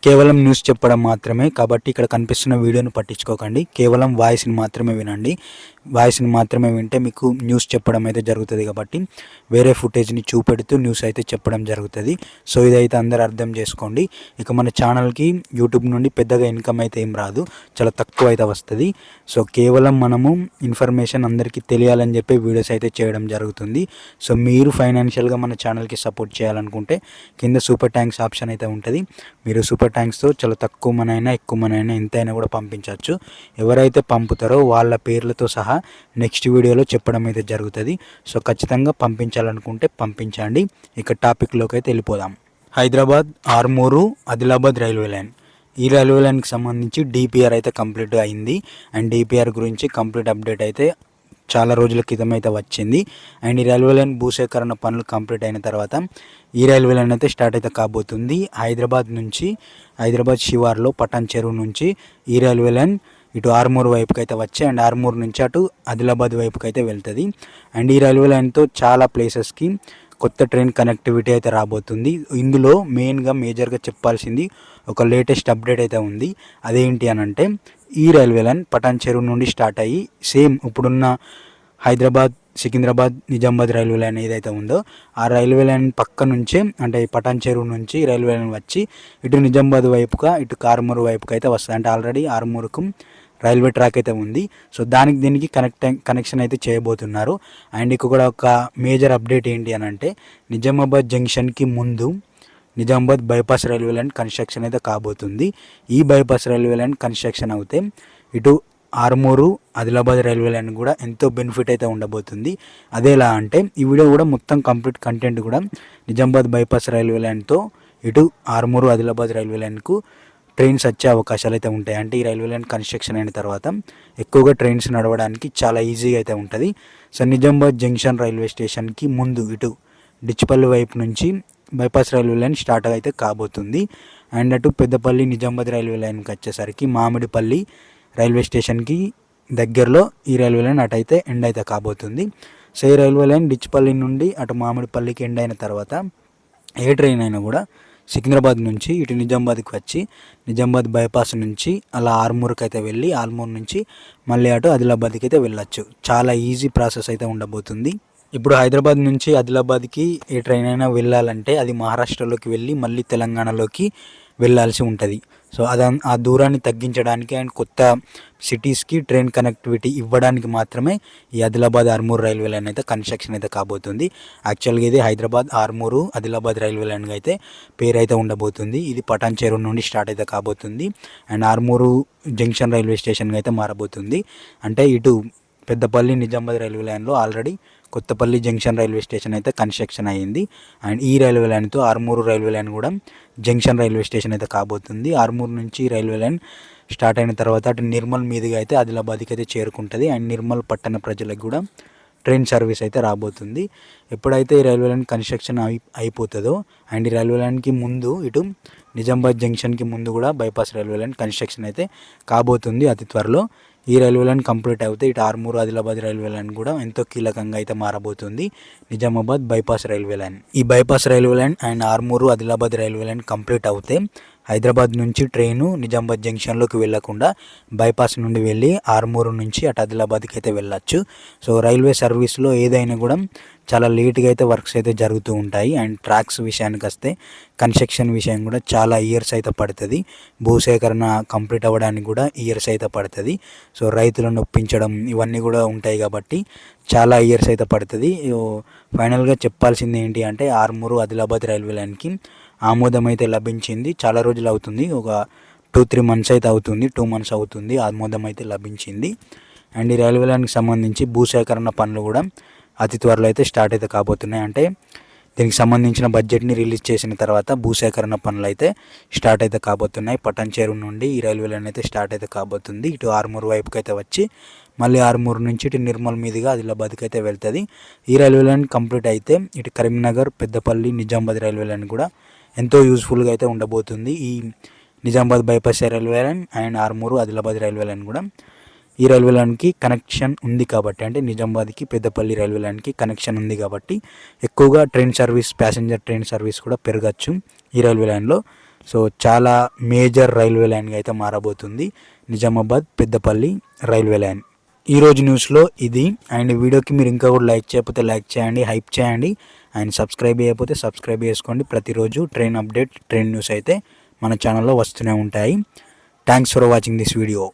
కేవలం న్యూస్ చెప్పడం మాత్రమే. కాబట్టి ఇక్కడ కనిపిస్తున్న వీడియోను పట్టించుకోకండి, కేవలం వాయిస్ని మాత్రమే వినండి. వాయిస్ని మాత్రమే వింటే మీకు న్యూస్ చెప్పడం అయితే జరుగుతుంది. కాబట్టి వేరే ఫుటేజ్ని చూపెడుతూ న్యూస్ అయితే చెప్పడం జరుగుతుంది. సో ఇదైతే అందరూ అర్థం చేసుకోండి. ఇక మన ఛానల్కి యూట్యూబ్ నుండి పెద్దగా ఇన్కమ్ అయితే ఏం రాదు, చాలా తక్కువ అయితే వస్తుంది. సో కేవలం మనము ఇన్ఫర్మేషన్ అందరికీ తెలియాలని చెప్పి వీడియోస్ అయితే చేయడం జరుగుతుంది. సో మీరు ఫైనాన్షియల్గా మన ఛానల్కి సపోర్ట్ చేయాలనుకుంటే కింద సూపర్ ట్యాంక్స్ ఆప్షన్ అయితే ఉంటుంది. మీరు సూపర్ ట్యాంక్స్తో చాలా తక్కువ మనైనా ఎక్కువ మనైనా ఎంతైనా కూడా పంపించవచ్చు. ఎవరైతే పంపుతారో వాళ్ళ పేర్లతో సహా నెక్స్ట్ వీడియోలో చెప్పడం అయితే జరుగుతుంది. సో ఖచ్చితంగా పంపించాలనుకుంటే పంపించండి. ఇక టాపిక్లోకి అయితే వెళ్ళిపోదాం. Hyderabad Armur Adilabad railway line. ఈ రైల్వే లైన్కి సంబంధించి డిపిఆర్ అయితే కంప్లీట్ అయింది. అండ్ డిపిఆర్ గురించి కంప్లీట్ అప్డేట్ అయితే చాలా రోజుల క్రితం అయితే వచ్చింది. అండ్ ఈ రైల్వే లైన్ భూసేకరణ పనులు కంప్లీట్ అయిన తర్వాత ఈ రైల్వే లైన్ అయితే స్టార్ట్ అయితే కాబోతుంది. హైదరాబాద్ శివార్లో పటాన్ చెరువు నుంచి ఈ రైల్వే లైన్ ఇటు ఆర్మూర్ వైపుకి అయితే వచ్చి అండ్ ఆర్మూర్ నుంచి అటు ఆదిలాబాద్ వైపుకి అయితే వెళ్తుంది. అండ్ ఈ రైల్వే లైన్తో చాలా ప్లేసెస్కి కొత్త ట్రైన్ కనెక్టివిటీ అయితే రాబోతుంది. ఇందులో మేజర్గా చెప్పాల్సింది ఒక లేటెస్ట్ అప్డేట్ అయితే ఉంది. అదేంటి అని అంటే, ఈ రైల్వే లైన్ పటాన్ చెరువు నుండి స్టార్ట్ అయ్యి సేమ్ ఇప్పుడున్న హైదరాబాద్ సికింద్రాబాద్ నిజామాబాద్ రైల్వే లైన్ ఏదైతే ఉందో ఆ రైల్వే లైన్ పక్క నుంచే, అంటే పటాన్ చెరువు నుంచి రైల్వే లైన్ వచ్చి ఇటు నిజామాబాద్ వైపుగా ఇటు ఆర్మూరు వైపుకి అయితే వస్తుంది. అంటే ఆల్రెడీ ఆర్మూరుకు రైల్వే ట్రాక్ అయితే ఉంది. సో దీనికి కనెక్షన్ అయితే చేయబోతున్నారు. అండ్ ఇక్కడ కూడా ఒక మేజర్ అప్డేట్ ఏంటి అని అంటే, నిజామాబాద్ జంక్షన్కి ముందు Nizamabad bypass railway line construction అయితే కాబోతుంది. ఈ బైపాస్ రైల్వే లైన్ కన్స్ట్రక్షన్ అవుతే ఇటు ఆర్మూరు ఆదిలాబాద్ రైల్వే లైన్ కూడా ఎంతో బెనిఫిట్ అయితే ఉండబోతుంది. అదేలా అంటే ఈ వీడియో కూడా మొత్తం కంప్లీట్ కంటెంట్ కూడా నిజామాబాద్ బైపాస్ రైల్వే లైన్తో ఇటు ఆర్మూరు ఆదిలాబాద్ రైల్వే లైన్కు ట్రైన్స్ వచ్చే అవకాశాలు అయితే ఉంటాయి. అంటే ఈ రైల్వే లైన్ కన్స్ట్రక్షన్ అయిన తర్వాత ఎక్కువగా ట్రైన్స్ నడవడానికి చాలా ఈజీగా అయితే ఉంటుంది. సో నిజామాబాద్ జంక్షన్ రైల్వే స్టేషన్కి ముందు ఇటు డిచ్పల్లి వైపు నుంచి బైపాస్ రైల్వే లైన్ స్టార్ట్ అయితే కాబోతుంది. అండ్ అటు పెద్దపల్లి నిజామాబాద్ రైల్వే లైన్కి వచ్చేసరికి మామిడిపల్లి రైల్వే స్టేషన్కి దగ్గరలో ఈ రైల్వే లైన్ అటు అయితే ఎండ్ అయితే కాబోతుంది. సో ఈ రైల్వే లైన్ డిచ్పల్లి నుండి అటు మామిడిపల్లికి ఎండ్ అయిన తర్వాత ఏ ట్రైన్ అయినా కూడా సికింద్రాబాద్ నుంచి ఇటు నిజామాబాద్కి వచ్చి నిజామాబాద్ బైపాస్ నుంచి అలా ఆర్మూర్కి అయితే వెళ్ళి ఆర్మూర్ నుంచి మళ్ళీ అటు ఆదిలాబాద్కి అయితే వెళ్ళొచ్చు. చాలా ఈజీ ప్రాసెస్ అయితే ఉండబోతుంది. ఇప్పుడు హైదరాబాద్ నుంచి ఆదిలాబాద్కి ఏ ట్రైన్ అయినా వెళ్ళాలంటే అది మహారాష్ట్రలోకి వెళ్ళి మళ్ళీ తెలంగాణలోకి వెళ్ళాల్సి ఉంటుంది. సో ఆ దూరాన్ని తగ్గించడానికి అండ్ కొత్త సిటీస్కి ట్రైన్ కనెక్టివిటీ ఇవ్వడానికి మాత్రమే ఈ ఆదిలాబాద్ ఆర్మూర్ రైల్వే లైన్ అయితే కన్స్ట్రక్షన్ అయితే కాబోతుంది. యాక్చువల్గా ఇది హైదరాబాద్ ఆర్మూరు ఆదిలాబాద్ రైల్వే లైన్గా అయితే పేరు అయితే ఉండబోతుంది. ఇది పటాన్ చెరువు నుండి స్టార్ట్ అయితే కాబోతుంది అండ్ ఆర్మూరు జంక్షన్ రైల్వే స్టేషన్గా అయితే మారబోతుంది. అంటే ఇటు పెద్దపల్లి నిజామాబాద్ రైల్వే లైన్లో already Kothapalli junction railway station అయితే కన్స్ట్రక్షన్ అయ్యింది. అండ్ ఈ రైల్వే లైన్తో ఆర్మూరు రైల్వే లైన్ కూడా జంక్షన్ రైల్వే స్టేషన్ అయితే కాబోతుంది. ఆర్మూరు నుంచి రైల్వే లైన్ స్టార్ట్ అయిన తర్వాత అటు నిర్మల్ మీదుగా అయితే ఆదిలాబాద్కి అయితే చేరుకుంటుంది. అండ్ నిర్మల్ పట్టణ ప్రజలకు కూడా ట్రైన్ సర్వీస్ అయితే రాబోతుంది. ఎప్పుడైతే ఈ రైల్వే లైన్ కన్స్ట్రక్షన్ అయిపోతుందో అండ్ ఈ రైల్వే లైన్కి ముందు ఇటు నిజామాబాద్ జంక్షన్కి ముందు కూడా బైపాస్ రైల్వే లైన్ కన్స్ట్రక్షన్ అయితే కాబోతుంది అతి త్వరలో. ఈ రైల్వే లైన్ కంప్లీట్ అవుతే ఇటు ఆర్మూరు ఆదిలాబాద్ రైల్వే లైన్ కూడా ఎంతో కీలకంగా అయితే మారబోతుంది నిజామాబాద్ బైపాస్ రైల్వే లైన్. ఈ bypass railway line and Armur Adilabad railway line complete అవుతే హైదరాబాద్ నుంచి ట్రైను నిజామాబాద్ జంక్షన్లోకి వెళ్లకుండా బైపాస్ నుండి వెళ్ళి ఆర్మూరు నుంచి అటు ఆదిలాబాద్కి అయితే వెళ్ళచ్చు. సో రైల్వే సర్వీస్లో ఏదైనా కూడా చాలా లేట్గా అయితే వర్క్స్ అయితే జరుగుతూ ఉంటాయి. అండ్ ట్రాక్స్ విషయానికి వస్తే కన్స్ట్రక్షన్ విషయం కూడా చాలా ఇయర్స్ అయితే పడుతుంది. భూసేకరణ కంప్లీట్ అవ్వడానికి కూడా ఇయర్స్ అయితే పడుతుంది. సో రైతులను ఒప్పించడం ఇవన్నీ కూడా ఉంటాయి కాబట్టి చాలా ఇయర్స్ అయితే పడుతుంది. ఫైనల్గా చెప్పాల్సింది ఏంటి అంటే, ఆర్మూరు ఆదిలాబాద్ రైల్వే లైన్కి ఆమోదం అయితే లభించింది. చాలా రోజులు అవుతుంది, ఒక 2-3 months అయితే అవుతుంది, 2 months అవుతుంది ఆమోదం అయితే లభించింది. అండ్ ఈ రైల్వే లైన్కి సంబంధించి భూసేకరణ పనులు కూడా అతి త్వరలో అయితే స్టార్ట్ అయితే కాబోతున్నాయి. అంటే దీనికి సంబంధించిన బడ్జెట్ని రిలీజ్ చేసిన తర్వాత భూసేకరణ పనులు అయితే స్టార్ట్ అయితే కాబోతున్నాయి. పటాన్ చెరువు నుండి ఈ రైల్వే లైన్ అయితే స్టార్ట్ అయితే కాబోతుంది. ఇటు ఆర్మూరు వైపుకి అయితే వచ్చి మళ్ళీ ఆర్మూరు నుంచి ఇటు నిర్మల్ మీదుగా ఆదిలాబాద్కి అయితే వెళ్తుంది. ఈ రైల్వే లైన్ కంప్లీట్ అయితే ఇటు కరీంనగర్ పెద్దపల్లి నిజామాబాద్ రైల్వే లైన్ కూడా ఎంతో యూస్ఫుల్గా అయితే ఉండబోతుంది. ఈ Nizamabad bypass railway line and Armur Adilabad railway line కూడా ఈ రైల్వే లైన్కి కనెక్షన్ ఉంది కాబట్టి, అంటే నిజామాబాద్కి పెద్దపల్లి రైల్వే లైన్కి కనెక్షన్ ఉంది కాబట్టి ఎక్కువగా train service, passenger train service కూడా పెరగచ్చు ఈ రైల్వే లైన్లో. సో చాలా మేజర్ రైల్వే లైన్గా అయితే మారబోతుంది నిజామాబాద్ పెద్దపల్లి రైల్వే లైన్. ఈరోజు న్యూస్లో ఇది. అండ్ వీడియోకి మీరు ఇంకా కూడా లైక్ చేయకపోతే లైక్ చేయండి, హైప్ చేయండి. అండ్ సబ్స్క్రైబ్ చేయకపోతే సబ్స్క్రైబ్ చేసుకోండి. ప్రతిరోజు ట్రైన్ అప్డేట్, ట్రైన్ న్యూస్ అయితే మన ఛానల్లో వస్తూనే ఉంటాయి. Thanks for watching this video.